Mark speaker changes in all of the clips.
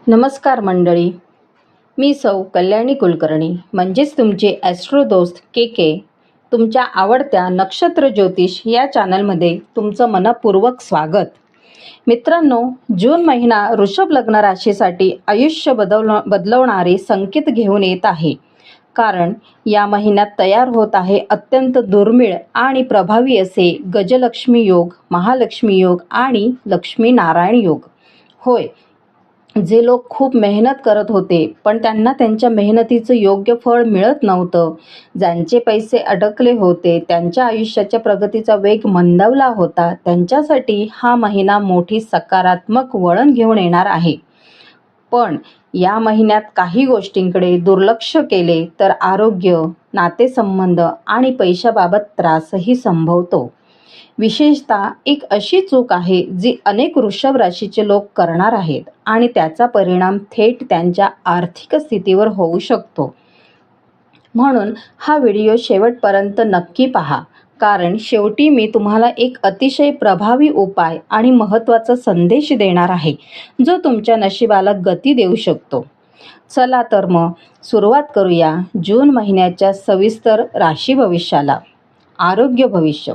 Speaker 1: नमस्कार मंडळी, मी सौ कल्याणी कुलकर्णी म्हणजेच तुमचे ॲस्ट्रो दोस्त के तुमच्या आवडत्या नक्षत्र ज्योतिष या चॅनलमध्ये तुमचं मनपूर्वक स्वागत. मित्रांनो, जून महिना वृषभ लग्न राशीसाठी आयुष्य बदलवणारे संकेत घेऊन येत आहे. कारण या महिन्यात तयार होत आहे अत्यंत दुर्मिळ आणि प्रभावी असे गजलक्ष्मी योग, महालक्ष्मी योग आणि लक्ष्मी नारायण योग. होय, जे लोक खूप मेहनत करत होते पण त्यांना त्यांच्या मेहनतीचं योग्य फळ मिळत नव्हतं, ज्यांचे पैसे अडकले होते, त्यांच्या आयुष्याच्या प्रगतीचा वेग मंदावला होता, त्यांच्यासाठी हा महिना मोठी सकारात्मक वळण घेऊन येणार आहे. पण या महिन्यात काही गोष्टींकडे दुर्लक्ष केले तर आरोग्य, नातेसंबंध आणि पैशाबाबत त्रासही संभवतो. विशेषतः एक अशी चूक आहे जी अनेक वृषभ राशीचे लोक करणार आहेत आणि त्याचा परिणाम थेट त्यांच्या आर्थिक स्थितीवर होऊ शकतो. म्हणून हा व्हिडिओ शेवटपर्यंत नक्की पहा, कारण शेवटी मी तुम्हाला एक अतिशय प्रभावी उपाय आणि महत्त्वाचा संदेश देणार आहे जो तुमच्या नशिबाला गती देऊ शकतो. चला तर मग सुरुवात करूया जून महिन्याच्या सविस्तर राशी भविष्याला. आरोग्य भविष्य.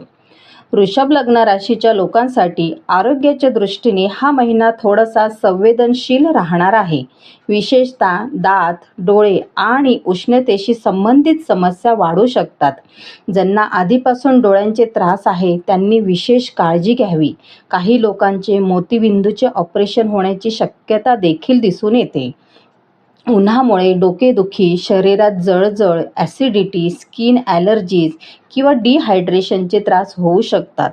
Speaker 1: वृषभ लग्न राशीच्या लोकांसाठी आरोग्याच्या दृष्टीने हा महिना थोडासा संवेदनशील राहणार आहे. विशेषतः दात, डोळे आणि उष्णतेशी संबंधित समस्या वाढू शकतात. ज्यांना आधीपासून डोळ्यांचे त्रास आहे त्यांनी विशेष काळजी घ्यावी. काही लोकांचे मोतीबिंदूचे ऑपरेशन होण्याची शक्यता देखील दिसून येते. उन्हामुळे डोकेदुखी, शरीरात जळजळ, ॲसिडिटी, स्किन ॲलर्जीज किंवा डिहायड्रेशनचे त्रास होऊ शकतात.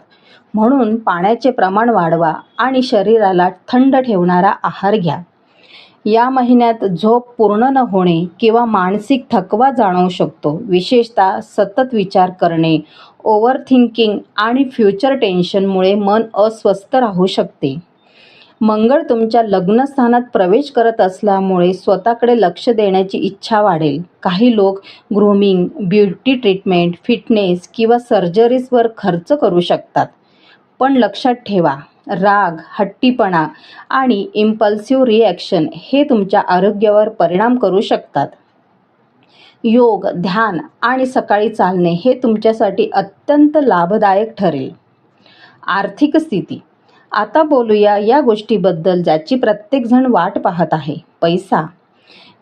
Speaker 1: म्हणून पाण्याचे प्रमाण वाढवा आणि शरीराला थंड ठेवणारा आहार घ्या. या महिन्यात झोप पूर्ण न होणे किंवा मानसिक थकवा जाणवू शकतो. विशेषतः सतत विचार करणे, ओव्हरथिंकिंग आणि फ्युचर टेन्शनमुळे मन अस्वस्थ राहू शकते. मंगळ तुमच्या लग्नस्थानात प्रवेश करत असल्यामुळे स्वतःकडे लक्ष देण्याची इच्छा वाढेल. काही लोक ग्रूमिंग, ब्युटी ट्रीटमेंट, फिटनेस किंवा सर्जरीजवर खर्च करू शकतात. पण लक्षात ठेवा, राग, हट्टीपणा आणि इम्पल्सिव्ह रिॲक्शन हे तुमच्या आरोग्यावर परिणाम करू शकतात. योग, ध्यान आणि सकाळी चालणे हे तुमच्यासाठी अत्यंत लाभदायक ठरेल. आर्थिक स्थिती. आता बोलूया या गोष्टीबद्दल ज्याची प्रत्येकजण वाट पाहत आहे, पैसा.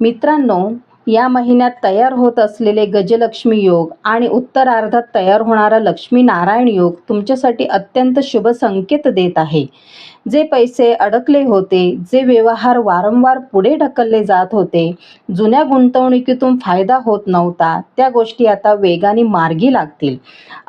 Speaker 1: मित्रांनो, या महिन्यात तयार होत असलेले गजलक्ष्मी योग आणि उत्तरार्धात तयार होणारा लक्ष्मी नारायण योग तुमच्यासाठी अत्यंत शुभ संकेत देत आहे. जे पैसे अडकले होते, जे व्यवहार वारंवार पुढे ढकलले जात होते, जुन्या गुंतवणुकीतून फायदा होत नव्हता, त्या गोष्टी आता वेगाने मार्गी लागतील.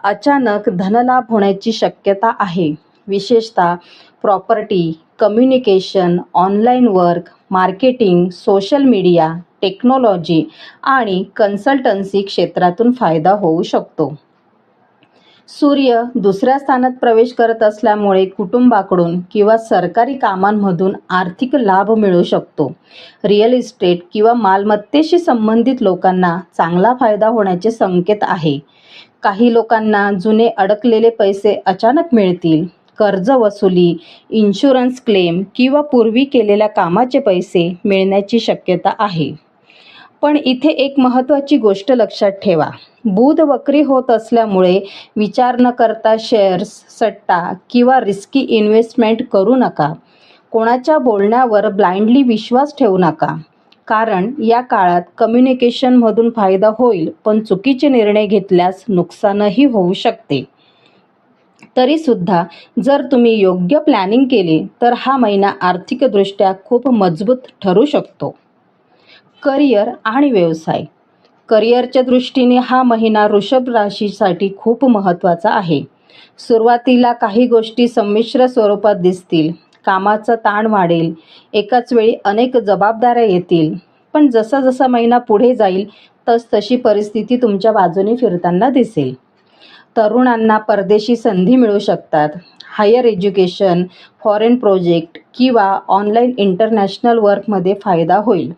Speaker 1: अचानक धनलाभ होण्याची शक्यता आहे. विशेषतः property, communication, online work, marketing, social media, technology आणि कन्सल्टन्सी क्षेत्रातून फायदा होऊ शकतो. सूर्य दुसऱ्या स्थानात प्रवेश करत असल्यामुळे कुटुंबाकडून किंवा सरकारी कामांमधून आर्थिक लाभ मिळू शकतो. रिअल इस्टेट किंवा मालमत्तेशी संबंधित लोकांना चांगला फायदा होण्याचे संकेत आहे. काही लोकांना जुने अडकलेले पैसे अचानक मिळतील. कर्ज वसुली, इन्शुरन्स क्लेम किंवा पूर्वी केलेल्या कामाचे पैसे मिळण्याची शक्यता आहे. पण इथे एक महत्त्वाची गोष्ट लक्षात ठेवा. बुध वक्री होत असल्यामुळे विचार न करता शेअर्स, सट्टा किंवा रिस्की इन्व्हेस्टमेंट करू नका. कोणाच्या बोलण्यावर ब्लाइंडली विश्वास ठेवू नका. कारण या काळात कम्युनिकेशनमधून फायदा होईल, पण चुकीचे निर्णय घेतल्यास नुकसानही होऊ शकते. तरीसुद्धा जर तुम्ही योग्य प्लॅनिंग केले तर हा महिना आर्थिकदृष्ट्या खूप मजबूत ठरू शकतो. करिअर आणि व्यवसाय. करिअरच्या दृष्टीने हा महिना वृषभ राशीसाठी खूप महत्त्वाचा आहे. सुरुवातीला काही गोष्टी संमिश्र स्वरूपात दिसतील. कामाचा ताण वाढेल, एकाच वेळी अनेक जबाबदाऱ्या येतील. पण जसा जसा महिना पुढे जाईल तशी परिस्थिती तुमच्या बाजूने फिरताना दिसेल. तरुणांना परदेशी संधी मिळू शकतात. हायर एज्युकेशन, फॉरेन प्रोजेक्ट किंवा ऑनलाईन इंटरनॅशनल वर्कमध्ये फायदा होईल.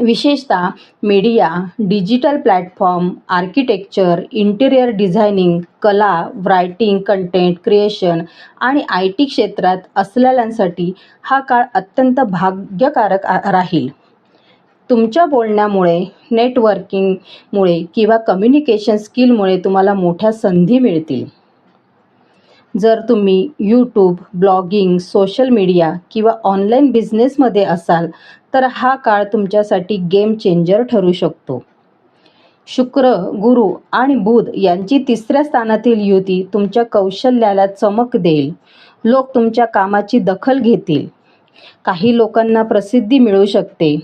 Speaker 1: विशेषतः media, digital platform, architecture, interior designing, कला, रायटिंग, कंटेंट क्रिएशन आणि IT क्षेत्रात असलेल्यांसाठी हा काळ अत्यंत भाग्यकारक राहील. तुमच्या बोलण्यामुळे, नेटवर्किंगमुळे किंवा कम्युनिकेशन स्किलमुळे तुम्हाला मोठ्या संधी मिळतील. जर तुम्ही यूट्यूब, ब्लॉगिंग, सोशल मीडिया किंवा ऑनलाईन बिझनेसमध्ये असाल तर हा काळ तुमच्यासाठी गेम चेंजर ठरू शकतो. शुक्र, गुरु आणि बुध यांची 3ऱ्या स्थानातील युती तुमच्या कौशल्याला चमक देईल. लोक तुमच्या कामाची दखल घेतील. काही लोकांना प्रसिद्धी मिळू शकते.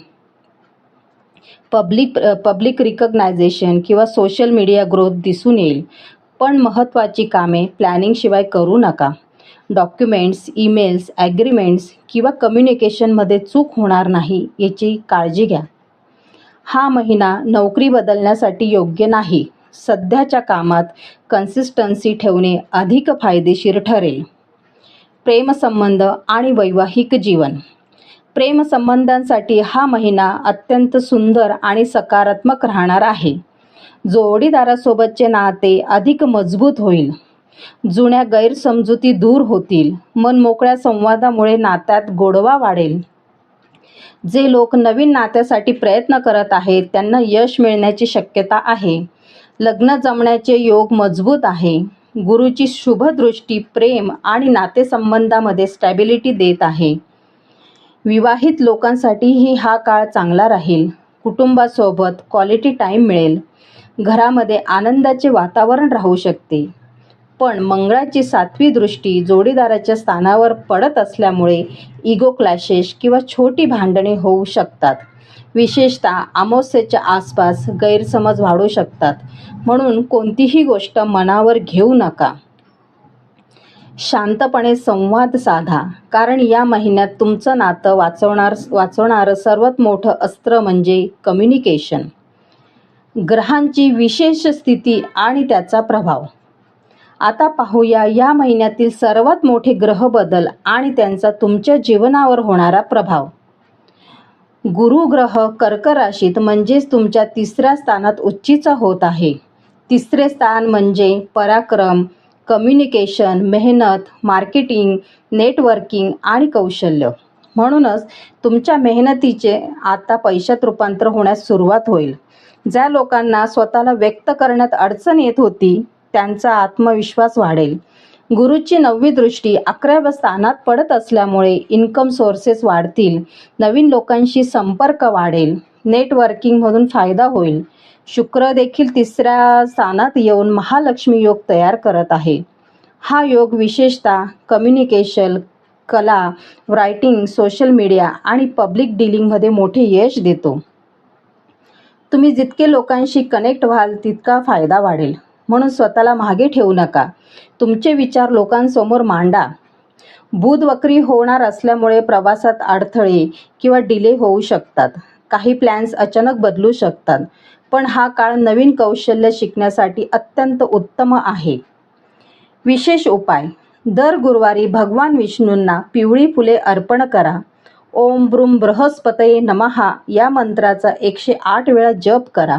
Speaker 1: पब्लिक रिकग्नायझेशन किंवा सोशल मीडिया ग्रोथ दिसून येईल. पण महत्त्वाची कामे प्लॅनिंगशिवाय करू नका. डॉक्युमेंट्स, ईमेल्स, ॲग्रीमेंट्स किंवा कम्युनिकेशनमध्ये चूक होणार नाही याची काळजी घ्या. हा महिना नोकरी बदलण्यासाठी योग्य नाही. सध्याच्या कामात कन्सिस्टन्सी ठेवणे अधिक फायदेशीर ठरेल. प्रेमसंबंध आणि वैवाहिक जीवन. प्रेमसंबंधांसाठी हा महिना अत्यंत सुंदर आणि सकारात्मक राहणार आहे. जोडीदारासोबतचे नाते अधिक मजबूत होईल. जुन्या गैरसमजुती दूर होतील. मनमोकळ्या संवादामुळे नात्यात गोडवा वाढेल. जे लोक नवीन नात्यासाठी प्रयत्न करत आहेत त्यांना यश मिळण्याची शक्यता आहे. लग्न जमण्याचे योग मजबूत आहे. गुरुची शुभदृष्टी प्रेम आणि नातेसंबंधामध्ये स्टॅबिलिटी देत आहे. विवाहित लोकांसाठीही हा काळ चांगला राहील. कुटुंबासोबत क्वालिटी टाईम मिळेल. घरामध्ये आनंदाचे वातावरण राहू शकते. पण मंगळाची 7वी दृष्टी जोडीदाराच्या स्थानावर पडत असल्यामुळे इगो क्लॅशेस किंवा छोटी भांडणे होऊ शकतात. विशेषतः अमावास्येच्या आसपास गैरसमज वाढू शकतात. म्हणून कोणतीही गोष्ट मनावर घेऊ नका. शांतपणे संवाद साधा, कारण या महिन्यात तुमचं नातं वाचवणारं सर्वात मोठं अस्त्र म्हणजे कम्युनिकेशन. ग्रहांची विशेष स्थिती आणि त्याचा प्रभाव. आता पाहूया या महिन्यातील सर्वात मोठे ग्रह बदल आणि त्यांचा तुमच्या जीवनावर होणारा प्रभाव. गुरु ग्रह कर्क राशीत म्हणजेच तुमच्या 3ऱ्या स्थानात उच्चीचा होत आहे. 3रे स्थान म्हणजे पराक्रम, कम्युनिकेशन, मेहनत, मार्केटिंग, नेटवर्किंग आणि कौशल्य. म्हणूनच तुमच्या मेहनतीचे आता पैशात रूपांतर होण्यास सुरुवात होईल. ज्या लोकांना स्वतःला व्यक्त करण्यात अडचण येत होती त्यांचा आत्मविश्वास वाढेल. गुरुची 9वी दृष्टी 11व्या स्थानात पडत असल्यामुळे इन्कम सोर्सेस वाढतील. नवीन लोकांशी संपर्क वाढेल. नेटवर्किंगमधून फायदा होईल. शुक्र देखील 3ऱ्या स्थानात येऊन महालक्ष्मी योग तयार करत आहे. हा योग विशेषतः कम्युनिकेशन, कला, रायटिंग, सोशल मीडिया आणि पब्लिक डीलिंगमध्ये मोठे यश देतो. तुम्ही जितके लोकांशी कनेक्ट व्हाल तितका फायदा वाढेल. म्हणून स्वतःला मागे ठेवू नका. तुमचे विचार लोकांसमोर मांडा. बुध वक्री होणार असल्यामुळे प्रवासात अडथळे किंवा डिले होऊ शकतात. काही प्लॅन्स अचानक बदलू शकतात. पण हा काळ नवीन कौशल्य शिकण्यासाठी अत्यंत उत्तम आहे. विशेष उपाय. दर गुरुवारी भगवान विष्णूंना पिवळी फुले अर्पण करा. ओम ब्रूम बृहस्पतये नमः या मंत्राचा 108 वेळा जप करा.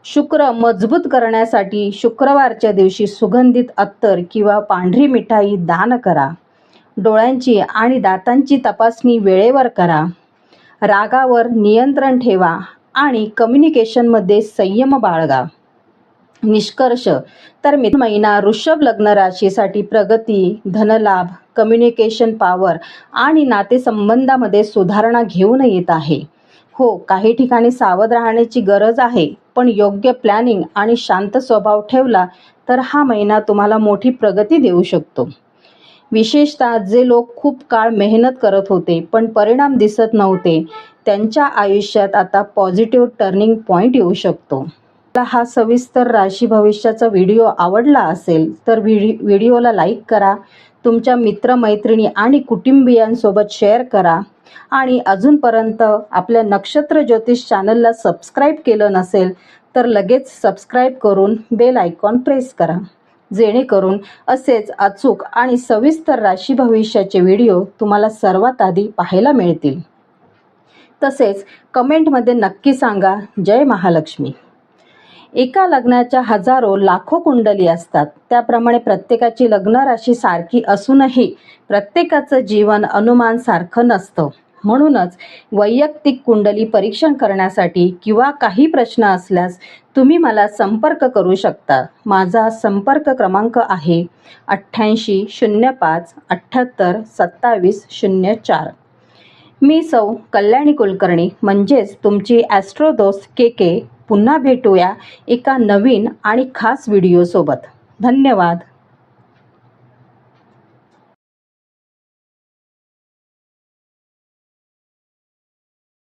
Speaker 1: शुक्र मजबूत करण्यासाठी शुक्रवारच्या दिवशी सुगंधित अत्तर किंवा पांढरी मिठाई दान करा. डोळ्यांची आणि दातांची तपासणी वेळेवर करा. रागावर नियंत्रण ठेवा आणि कम्युनिकेशनमध्ये संयम बाळगा. निष्कर्ष. तर महिना वृषभ लग्न राशीसाठी प्रगती, धनलाभ, कम्युनिकेशन पॉवर आणि नातेसंबंधामध्ये सुधारणा घेऊन येत आहे. हो, काही ठिकाणी सावध राहण्याची गरज आहे, पण योग्य प्लॅनिंग आणि शांत स्वभाव ठेवला तर हा महिना तुम्हाला मोठी प्रगती देऊ शकतो. विशेषतः जे लोक खूप काळ मेहनत करत होते पण परिणाम दिसत नव्हते त्यांच्या आयुष्यात आता पॉझिटिव्ह टर्निंग पॉईंट येऊ शकतो. हा सविस्तर राशी भविष्याचा व्हिडिओ आवडला असेल तर व्हिडिओला लाईक करा. तुमच्या मित्रमैत्रिणी आणि कुटुंबियांसोबत शेअर करा. आणि अजूनपर्यंत आपल्या नक्षत्र ज्योतिष चॅनलला सबस्क्राईब केलं नसेल तर लगेच सबस्क्राईब करून बेल आयकॉन प्रेस करा, जेणेकरून असेच अचूक आणि सविस्तर राशी भविष्याचे व्हिडिओ तुम्हाला सर्वात आधी पाहायला मिळतील. तसेच कमेंटमध्ये नक्की सांगा जय महालक्ष्मी. एका लग्नाच्या हजारो लाखो कुंडली असतात. त्याप्रमाणे प्रत्येकाची लग्न राशी सारखी असूनही प्रत्येकाचं जीवन अनुमान सारखं नसतं. म्हणूनच वैयक्तिक कुंडली परीक्षण करण्यासाठी किंवा काही प्रश्न असल्यास तुम्ही मला संपर्क करू शकता. माझा संपर्क क्रमांक आहे 8805 78 27 04. मी सौ कल्याणी कुलकर्णी म्हणजेच तुमची ॲस्ट्रो दोस्त के. पुन्हा भेटूया एका नवीन आणि खास व्हिडिओसोबत. धन्यवाद.